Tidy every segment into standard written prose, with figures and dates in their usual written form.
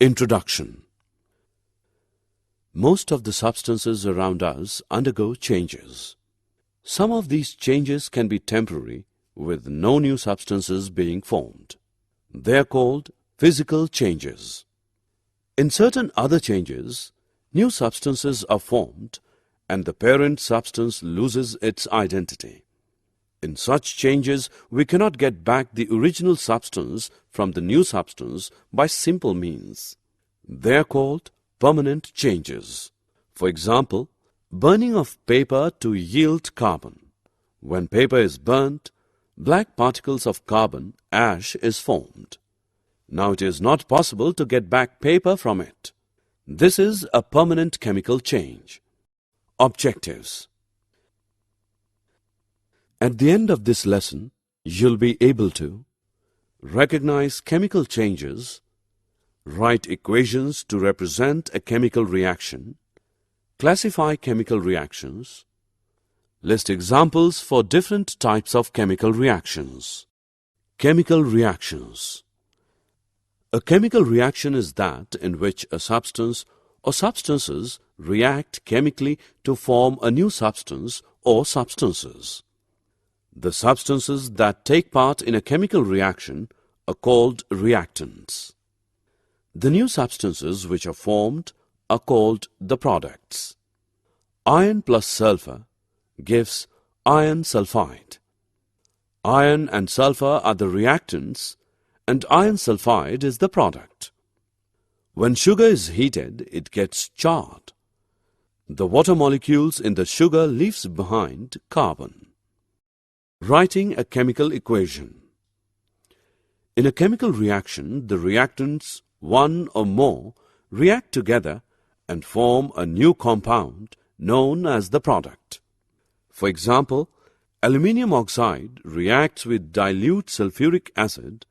Introduction. Most of the substances around us undergo changes. Some of these changes can be temporary, with no new substances being formed. They are called physical changes. In certain other changes, new substances are formed and the parent substance loses its identity. In such changes, we cannot get back the original substance from the new substance by simple means. They are called permanent changes. For example, burning of paper to yield carbon. When paper is burnt, black particles of carbon, ash, is formed. Now it is not possible to get back paper from it. This is a permanent chemical change. Objectives. At the end of this lesson, you'll be able to recognize chemical changes, write equations to represent a chemical reaction, classify chemical reactions, list examples for different types of chemical reactions. Chemical reactions. A chemical reaction is that in which a substance or substances react chemically to form a new substance or substances. The substances that take part in a chemical reaction are called reactants. The new substances which are formed are called the products. Iron plus sulfur gives iron sulfide. Iron and sulfur are the reactants and iron sulfide is the product. When sugar is heated, it gets charred. The water molecules in the sugar leaves behind carbon. Writing a chemical equation. In a chemical reaction, the reactants, one or more, react together and form a new compound known as the product. For example, aluminium oxide reacts with dilute sulfuric acid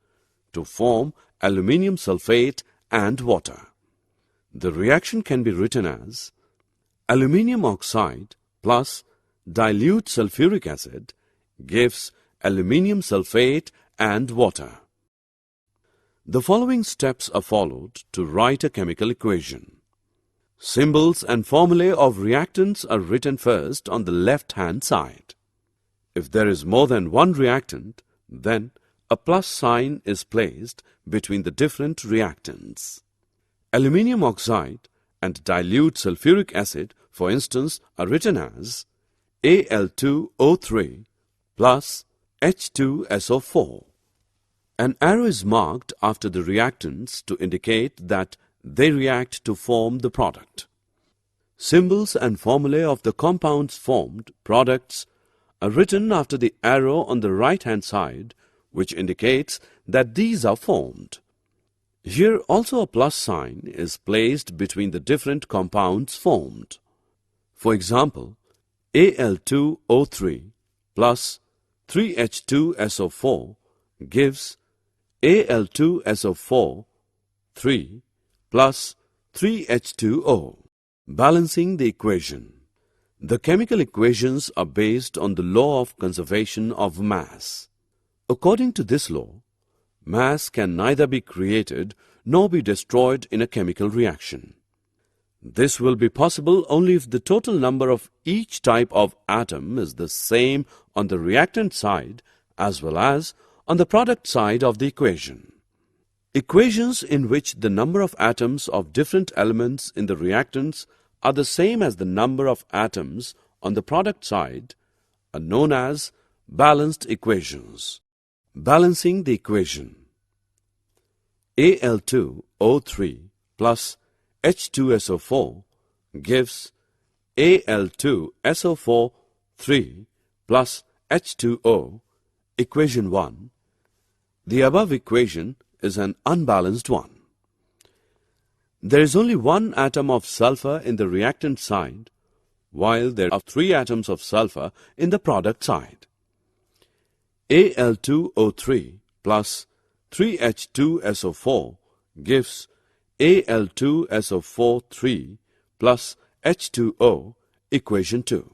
to form aluminium sulfate and water. The reaction can be written as aluminium oxide plus dilute sulfuric acid gives aluminium sulfate and water. The following steps are followed to write a chemical equation. Symbols and formulae of reactants are written first on the left-hand side. If there is more than one reactant, then a plus sign is placed between the different reactants. Aluminium oxide and dilute sulfuric acid, for instance, are written as Al2O3 plus H2SO4. An arrow is marked after the reactants to indicate that they react to form the product. Symbols and formulae of the compounds formed, products, are written after the arrow on the right-hand side, which indicates that these are formed. Here also a plus sign is placed between the different compounds formed. For example, Al2O3 plus 3H2SO4 gives Al2SO4 3 plus 3H2O. Balancing the equation. The chemical equations are based on the law of conservation of mass. According to this law, mass can neither be created nor be destroyed in a chemical reaction. This will be possible only if the total number of each type of atom is the same on the reactant side as well as on the product side of the equation. Equations in which the number of atoms of different elements in the reactants are the same as the number of atoms on the product side are known as balanced equations. Balancing the equation. Al2O3 plus H2SO4 gives Al2SO4 3 plus H2O, equation 1. The above equation is an unbalanced one. There is only one atom of sulfur in the reactant side, while there are 3 atoms of sulfur in the product side. Al2O3 plus 3H2SO4 gives Al2SO4 3 plus H2O, equation 2.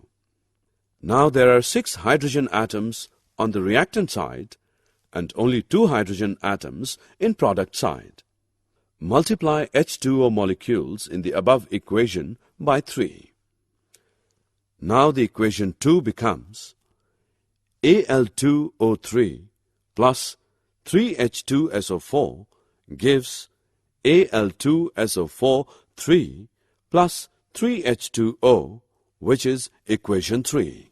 Now there are 6 hydrogen atoms on the reactant side and only 2 hydrogen atoms in product side. Multiply H2O molecules in the above equation by 3. Now the equation 2 becomes Al2O3 plus 3H2SO4 gives Al2SO4 3 plus 3H2O, which is equation 3.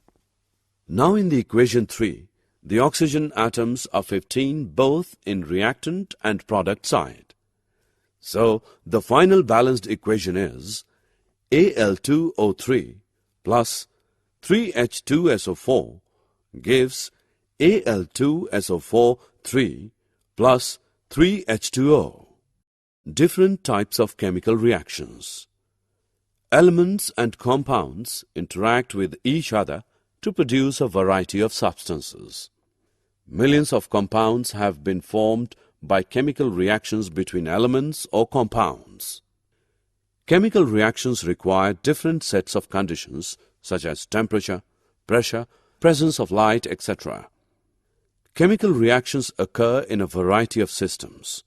Now in the equation 3, the oxygen atoms are 15 both in reactant and product side. So the final balanced equation is Al2O3 plus 3H2SO4 gives Al2SO4 3 plus 3H2O. Different types of chemical reactions. Elements and compounds interact with each other to produce a variety of substances. Millions of compounds have been formed by chemical reactions between elements or compounds. Chemical reactions require different sets of conditions such as temperature, pressure, presence of light, etc. Chemical reactions occur in a variety of systems.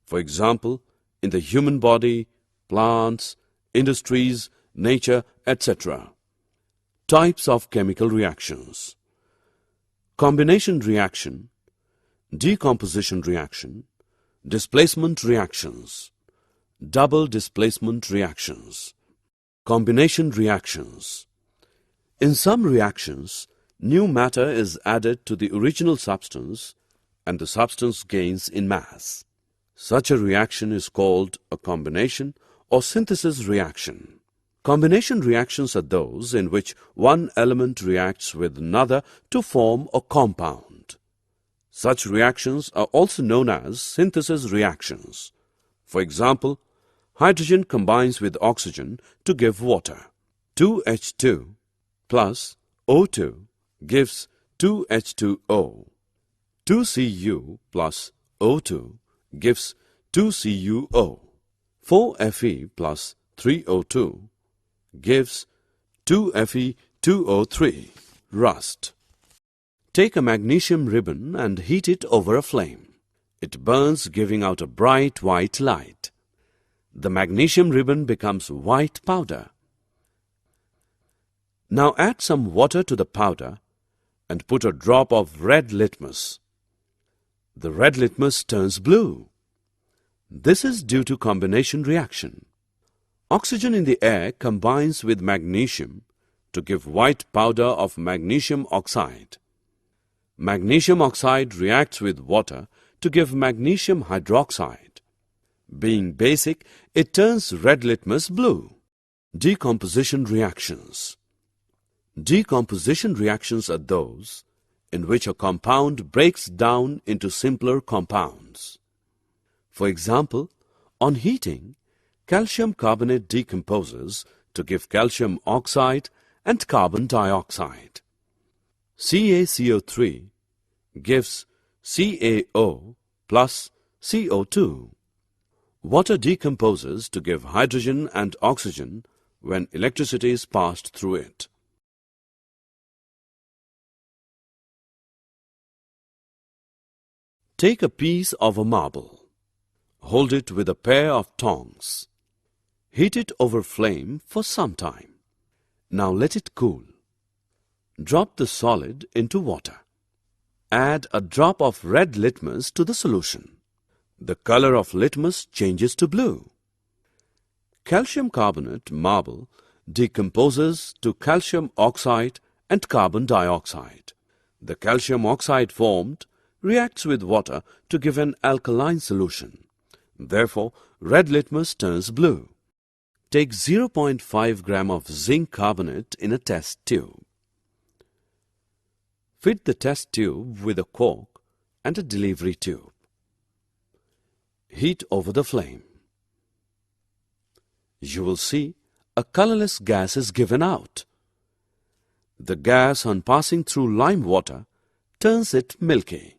For example, in the human body, plants, industries, nature, etc. Types of chemical reactions. Combination reaction, decomposition reaction, displacement reactions, double displacement reactions. Combination reactions. In some reactions, new matter is added to the original substance and the substance gains in mass. Such a reaction is called a combination or synthesis reaction. Combination reactions are those in which one element reacts with another to form a compound. Such reactions are also known as synthesis reactions. For example, hydrogen combines with oxygen to give water. 2H2 plus O2 gives 2H2O. 2Cu plus O2 gives 2CuO. 4Fe plus 3O2 gives 2Fe2O3. Rust. Take a magnesium ribbon and heat it over a flame. It burns, giving out a bright white light. The magnesium ribbon becomes white powder. Now add some water to the powder and put a drop of red litmus. The red litmus turns blue. This is due to combination reaction. Oxygen in the air combines with magnesium to give white powder of magnesium oxide. Magnesium oxide reacts with water to give magnesium hydroxide. Being basic, it turns red litmus blue. Decomposition reactions. Decomposition reactions are those in which a compound breaks down into simpler compounds. For example, on heating, calcium carbonate decomposes to give calcium oxide and carbon dioxide. CaCO3 gives CaO plus CO2. Water decomposes to give hydrogen and oxygen when electricity is passed through it. Take a piece of a marble. Hold it with a pair of tongs. Heat it over flame for some time. Now let it cool. Drop the solid into water. Add a drop of red litmus to the solution. The color of litmus changes to blue. Calcium carbonate marble decomposes to calcium oxide and carbon dioxide. The calcium oxide formed reacts with water to give an alkaline solution. Therefore, red litmus turns blue. Take 0.5 gram of zinc carbonate in a test tube. Fit the test tube with a cork and a delivery tube. Heat over the flame. You will see a colorless gas is given out. The gas, on passing through lime water, turns it milky.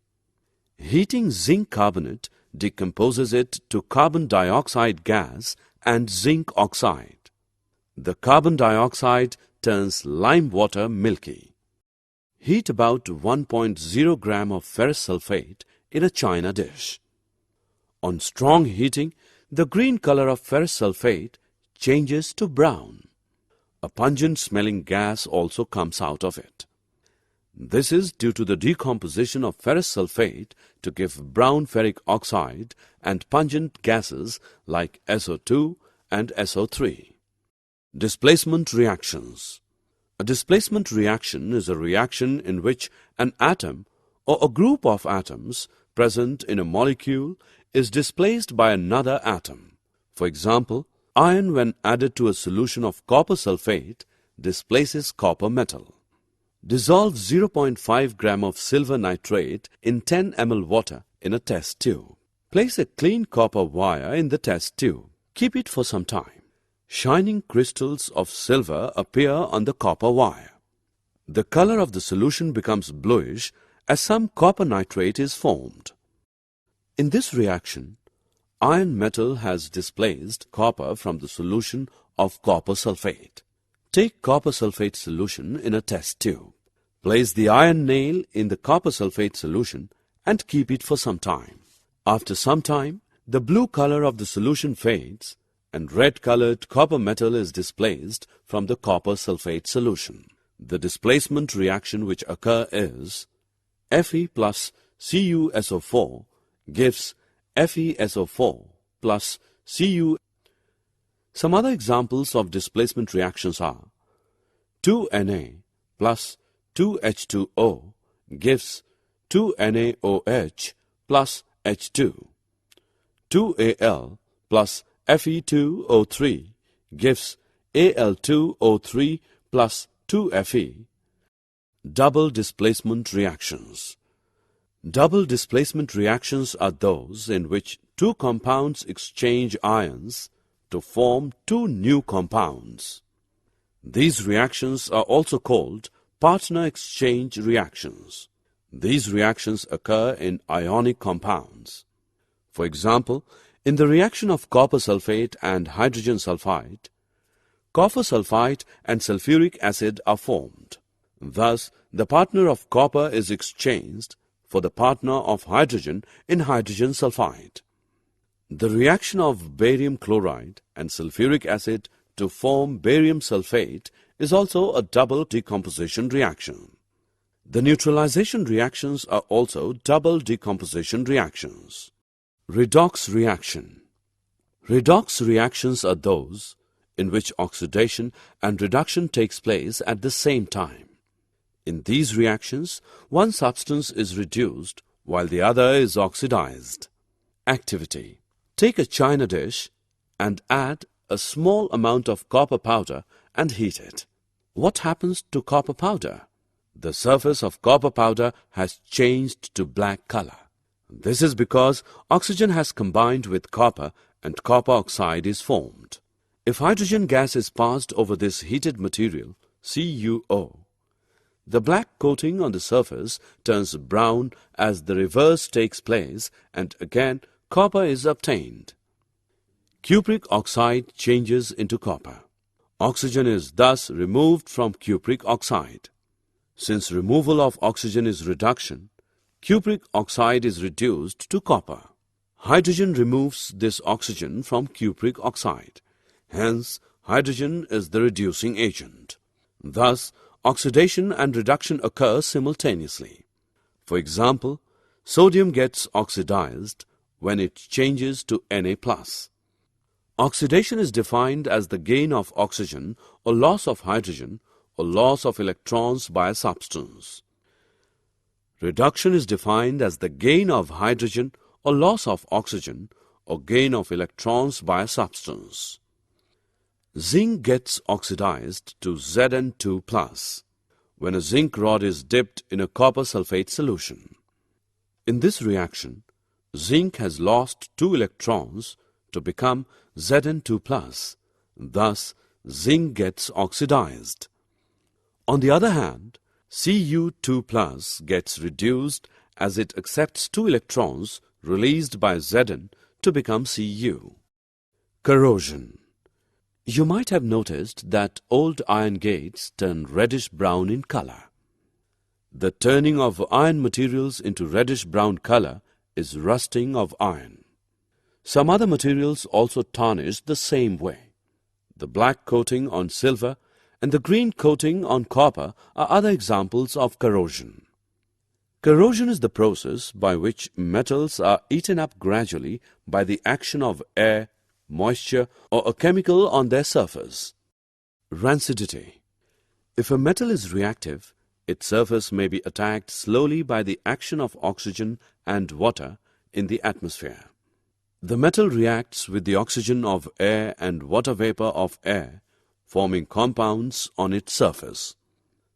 Heating zinc carbonate decomposes it to carbon dioxide gas and zinc oxide. The carbon dioxide turns lime water milky. Heat about 1.0 gram of ferrous sulfate in a china dish. On strong heating, the green color of ferrous sulfate changes to brown. A pungent-smelling gas also comes out of it. This is due to the decomposition of ferrous sulfate to give brown ferric oxide and pungent gases like SO2 and SO3. Displacement reactions. A displacement reaction is a reaction in which an atom or a group of atoms present in a molecule is displaced by another atom. For example, iron when added to a solution of copper sulfate displaces copper metal. Dissolve 0.5 gram of silver nitrate in 10 ml water in a test tube. Place a clean copper wire in the test tube. Keep it for some time. Shining crystals of silver appear on the copper wire. The color of the solution becomes bluish as some copper nitrate is formed. In this reaction, iron metal has displaced copper from the solution of copper sulfate. Take copper sulfate solution in a test tube. Place the iron nail in the copper sulfate solution and keep it for some time. After some time, the blue color of the solution fades and red-colored copper metal is displaced from the copper sulfate solution. The displacement reaction which occurs is Fe plus CuSO4 gives FeSO4 plus Cu. Some other examples of displacement reactions are 2Na plus 2H2O gives 2NaOH plus H2. 2Al plus Fe2O3 gives Al2O3 plus 2Fe. Double displacement reactions. Double displacement reactions are those in which two compounds exchange ions to form two new compounds. These reactions are also called partner exchange reactions. These reactions occur in ionic compounds. For example, in the reaction of copper sulfate and hydrogen sulfide, copper sulfite and sulfuric acid are formed. Thus, the partner of copper is exchanged for the partner of hydrogen in hydrogen sulfide. The reaction of barium chloride and sulfuric acid to form barium sulfate is also a double decomposition reaction. The neutralization reactions are also double decomposition reactions. Redox reaction. Redox reactions are those in which oxidation and reduction takes place at the same time. In these reactions, one substance is reduced while the other is oxidized. Activity. Take a china dish and add a small amount of copper powder and heat it. What happens to copper powder? The surface of copper powder has changed to black color. This is because oxygen has combined with copper and copper oxide is formed. If hydrogen gas is passed over this heated material, CuO, the black coating on the surface turns brown as the reverse takes place and again copper is obtained. Cupric oxide changes into copper. Oxygen is thus removed from cupric oxide. Since removal of oxygen is reduction, cupric oxide is reduced to copper. Hydrogen removes this oxygen from cupric oxide. Hence, hydrogen is the reducing agent. Thus, oxidation and reduction occur simultaneously. For example, sodium gets oxidized when it changes to Na+. Oxidation is defined as the gain of oxygen or loss of hydrogen or loss of electrons by a substance. Reduction is defined as the gain of hydrogen or loss of oxygen or gain of electrons by a substance. Zinc gets oxidized to Zn2+ when a zinc rod is dipped in a copper sulfate solution. In this reaction, zinc has lost 2 electrons to become Zn2+. Thus, zinc gets oxidized. On the other hand, Cu2+ gets reduced as it accepts 2 electrons released by Zn to become Cu. Corrosion. You might have noticed that old iron gates turn reddish-brown in color. The turning of iron materials into reddish-brown color is rusting of iron. Some other materials also tarnish the same way. The black coating on silver and the green coating on copper are other examples of corrosion. Corrosion is the process by which metals are eaten up gradually by the action of air, moisture, or a chemical on their surface. Rancidity. If a metal is reactive, its surface may be attacked slowly by the action of oxygen and water in the atmosphere. The metal reacts with the oxygen of air and water vapor of air, forming compounds on its surface.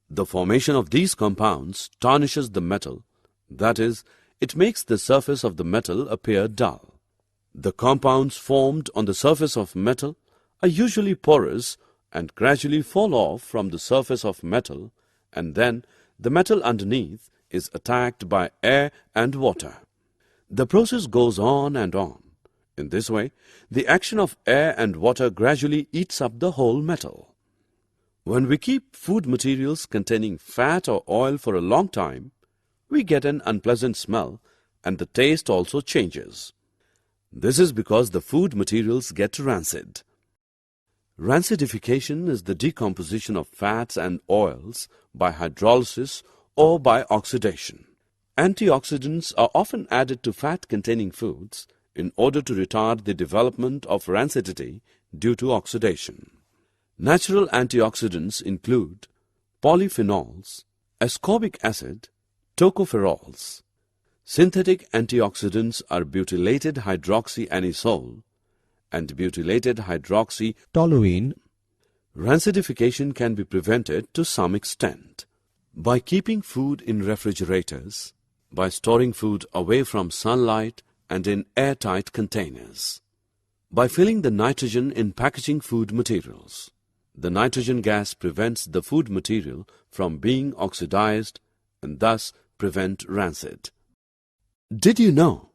The formation of these compounds tarnishes the metal, that is, it makes the surface of the metal appear dull. The compounds formed on the surface of metal are usually porous and gradually fall off from the surface of metal, and then the metal underneath is attacked by air and water. The process goes on and on. In this way, the action of air and water gradually eats up the whole metal. When we keep food materials containing fat or oil for a long time, we get an unpleasant smell and the taste also changes. This is because the food materials get rancid. Rancidification is the decomposition of fats and oils by hydrolysis or by oxidation. Antioxidants are often added to fat-containing foods in order to retard the development of rancidity due to oxidation. Natural antioxidants include polyphenols, ascorbic acid, tocopherols. Synthetic antioxidants are butylated hydroxyanisole and butylated hydroxytoluene. Rancidification can be prevented to some extent by keeping food in refrigerators, by storing food away from sunlight and in airtight containers, by filling the nitrogen in packaging food materials. The nitrogen gas prevents the food material from being oxidized and thus prevent rancid. Did you know?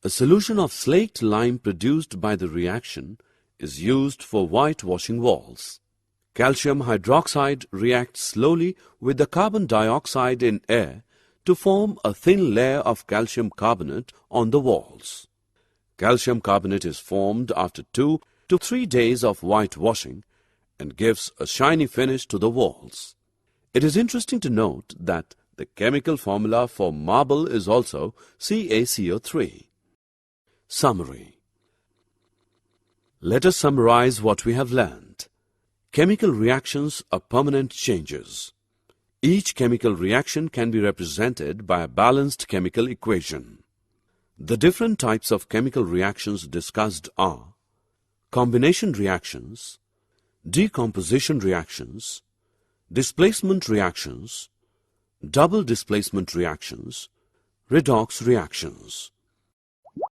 A solution of slaked lime produced by the reaction is used for whitewashing walls. Calcium hydroxide reacts slowly with the carbon dioxide in air to form a thin layer of calcium carbonate on the walls. Calcium carbonate is formed after 2 to 3 days of whitewashing and gives a shiny finish to the walls. It is interesting to note that the chemical formula for marble is also CaCO3. Summary. Let us summarize what we have learned. Chemical reactions are permanent changes. Each chemical reaction can be represented by a balanced chemical equation. The different types of chemical reactions discussed are combination reactions, decomposition reactions, displacement reactions, double displacement reactions, redox reactions.